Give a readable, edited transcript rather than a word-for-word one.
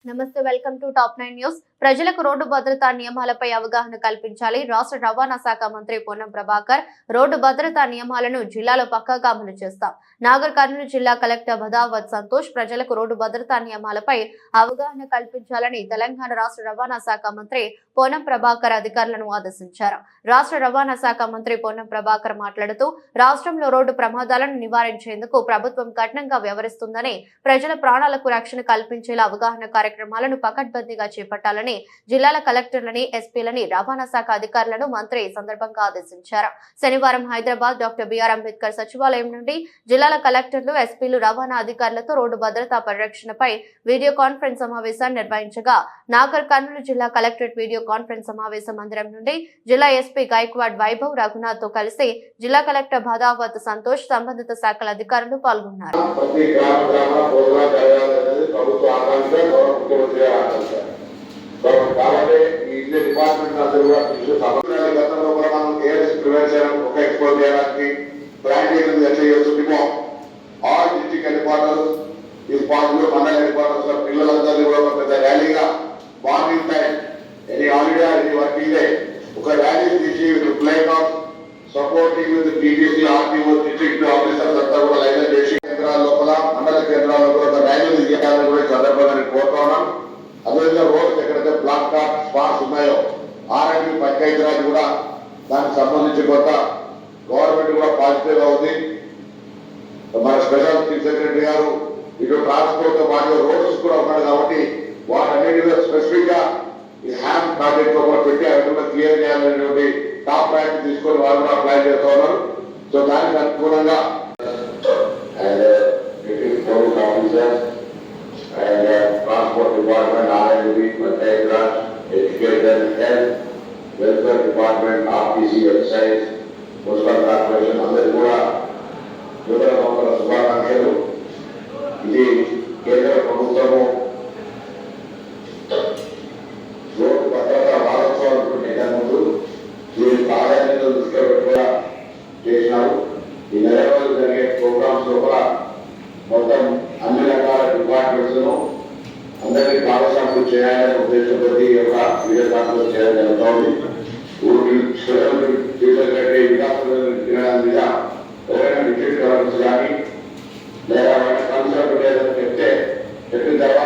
నమస్తే, welcome to top 9 news. ప్రజలకు road భద్రతా నియమాలపై అవగాహన కల్పించాలి. రాష్ట్ర రవాణా శాఖ మంత్రి పొన్నం ప్రభాకర్ రోడ్డు భద్రతా నియమాలను జిల్లాలో పక్కాగా అమలు చేస్తాం. నాగర్ కర్నూలు జిల్లా కలెక్టర్ బదావత్ సంతోష్ ప్రజలకు రోడ్డు భద్రతా నియమాలపై అవగాహన కల్పించాలని తెలంగాణ రాష్ట్ర రవాణా శాఖ మంత్రి పొన్నం ప్రభాకర్ అధికారులను ఆదేశించారు. రాష్ట్ర రవాణా శాఖ మంత్రి పొన్నం ప్రభాకర్ మాట్లాడుతూ రాష్ట్రంలో రోడ్డు ప్రమాదాలను నివారించేందుకు ప్రభుత్వం కఠినంగా వ్యవహరిస్తుందని, ప్రజల ప్రాణాలకు రక్షణ కల్పించేలా అవగాహన కార్యక్రమాలను పకడ్బందీగా చేపట్టాలని జిల్లాల కలెక్టర్లని, ఎస్పీలని, రవాణా శాఖ అధికారులను మంత్రి సందర్భంగా ఆదేశించారు. శనివారం హైదరాబాద్ డాక్టర్ బిఆర్ అంబేద్కర్ సచివాలయం నుండి జిల్లాల కలెక్టర్లు, ఎస్పీలు, రవాణా అధికారులతో రోడ్డు భద్రతా పరిరక్షణపై వీడియో కాన్ఫరెన్స్ సమావేశాన్ని నిర్వహించగా, నాగర్ కర్నూలు జిల్లా కలెక్టరేట్ వీడియో కాన్ఫరెన్స్ సమావేశ మందిరం నుండి జిల్లా ఎస్పీ గైక్వాడ్ వైభవ్ రఘునాథ్ తో కలిసి జిల్లా కలెక్టర్ బదావత్ సంతోష్, సంబంధిత శాఖల అధికారులు పాల్గొన్నారు. కాబట్టి ఈ డిపార్ట్మెంట్ అందరూ కూడా గతంలో కూడా మనం ఎయిర్స్ ప్రివెంట్ చేయడం, ఒక ఎక్స్పోజ్ చేయడానికి ప్లాన్ చేయడం ఎట్లా చేస్తుంటామో ఆల్ డిస్ట్రిక్ట్ హెడ్ క్వార్టర్స్ ఈ పాజిటివ్ మండల హెడ్ క్వార్టర్స్ లో పిల్లలందరినీ కూడా ఒక పెద్ద ర్యాలీగా morning time any holiday any working day ఒక ర్యాలీ తీసి with flight of supporting with TTC RTO district officers అంతా కూడా లైన్ చేసి కేంద్రాల లోపల మండల కేంద్రాల్లో కూడా ఒక ర్యాలీ తీయాలని కూడా సందర్భంగా నేను కోరుతా ఉన్నాను. అదేవిధంగా రోడ్స్ ఎక్కడైతే బ్లాక్ కార్డ్ స్పాట్స్ ఉన్నాయో ఆర్ఎండ్బి పంచాయతీరాజ్ కూడా దానికి సంబంధించి కొంత గవర్నమెంట్ కూడా పాజిటివ్ గా ఉంది. మన స్పెషల్ చీఫ్ సెక్రటరీ గారు ఇటు ట్రాన్స్పోర్ట్ తో పాటు రోడ్స్ కూడా ఉన్నాడు కాబట్టి వాటన్నిటి మీద స్పెసిఫిక్ గా ఈ హ్యామ్ ప్రాజెక్ట్ లో కూడా పెట్టి అవి కూడా క్లియర్ చేయాలనేటువంటి టాప్ ప్రయారిటీ తీసుకొని వారు కూడా అప్లై చేస్తూ ఉన్నారు. సో దానికి అనుగుణంగా Transport Department, R&D, Panchayat Raj, Education, Health, Welfare Department, RTC, Excise, Municipal Corporation, అందరూ కూడా వివరణ మొక్కల శుభాకాంక్షలు. ఇది కేంద్ర ప్రభుత్వము రోడ్డు భద్రతా వారోత్సవాలు ముందు దీని ప్రాధాన్యతలు దృష్టిలో పెట్టుగా చేసినారు. ఈ నెల రోజులు జరిగే ప్రోగ్రామ్స్ లోపల మొత్తం అన్ని రకాల డిపార్ట్మెంట్స్ ను అందరికీ భాగస్వాములు చేయాలనే ఉద్దేశంతో ఈ యొక్క వీడియో కాన్ఫరెన్స్ చేయడం జరుగుతోంది. సెక్రటరీ వికాసం మీద ఎవరైనా డిస్ట్రిక్ట్ గవర్నర్స్ కానీ లేదా కన్సల్ట్ చెప్తే చెప్పిన తర్వాత